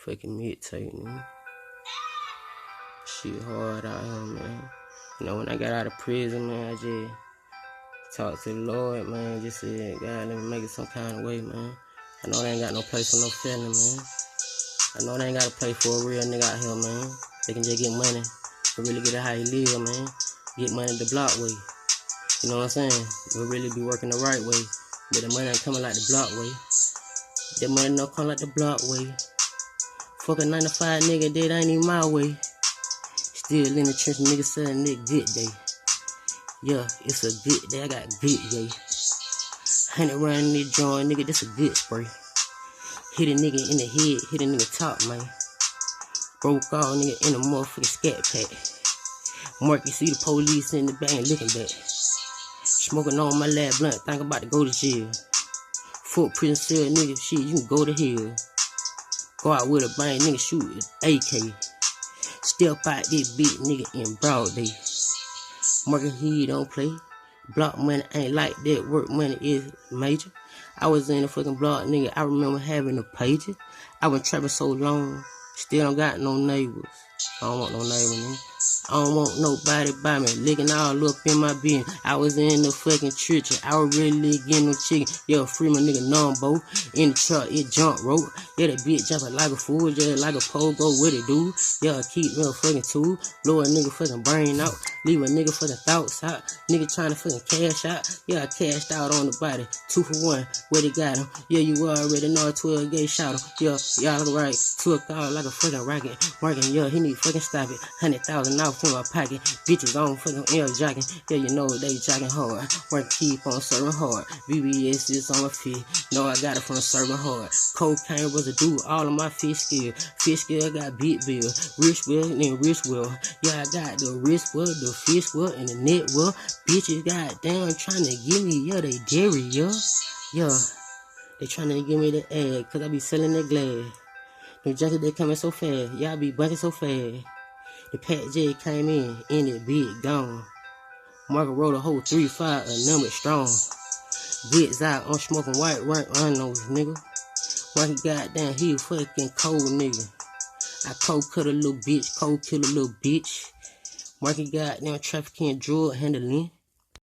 fucking meditating. Shit hard out here, man. You know, when I got out of prison, man, I just talked to the Lord, man. Just said, God, let me make it some kind of way, man. I know they ain't got no place for no felon, man. I know they ain't got a place for a real nigga out here, man. They can just get money and really get it how you live, man. Get money the block way. You know what I'm saying? We'll really be working the right way. But the money ain't coming like the block way. That money don't come like the block way. Fuck a 9-to-5 nigga, that ain't even my way. Still in the church, nigga saying nigga good day. Yeah, it's a good day, I got good day. 100 round in this joint, nigga, this a good spray. Hit a nigga in the head, hit a nigga top, man. Broke all nigga in a motherfucking scat pack. Mark, you see the police in the bank looking back. Smoking on my lab blunt, think about to go to jail. Fuck prison cell, nigga, shit, you can go to hell. Go out with a bang, nigga, shoot an AK. Step out this bitch, nigga, in broad day. Market he don't play. Block money ain't like that, work money is major. I was in the fucking block, nigga, I remember having a pager. I been trapping so long, still don't got no neighbors. I don't want no neighbor, nigga. I don't want nobody by me, licking all up in my bin. I was in the fucking church, I was really getting no chicken. Yeah, free my nigga Numbo. In the truck, it jump rope. Yeah, that bitch jumping like a fool, just like a pogo, what it do? Yeah, keep real fucking tool. Blow a nigga fucking brain out. Leave a nigga fucking thoughts out. Nigga trying to fucking cash out. Yeah, I cashed out on the body. 2 for 1, where they got him. Yeah, you already know 12 gauge shot him. Yeah, y'all right. Took out like a fucking rocket. Working, yeah, he need fucking stop it. 100,000 out from my pocket. Bitches on fucking air jogging. Yeah, you know they jogging hard. Work keep on serving hard. VBS is on my feet. Know I got it from serving hard. Cocaine was a dude. All of my fish skill. Fish skill got big bill. Wrist will and wrist will. Yeah, I got the wrist will, the fish will, and the net will. Bitches goddamn trying to give me, yeah, they dairy, yeah. Yeah, they trying to give me the ad, cause I be selling that glass. The junkies, they coming so fast. Y'all be bunking so fast. The Pat J came in it big, gone. Market rolled a whole 3-5, a number strong. Goods out, I'm smoking white, right on those, nigga. Market goddamn, he a fucking cold nigga. I cold cut a little bitch, cold kill a little bitch. Market goddamn trafficking, drug handling.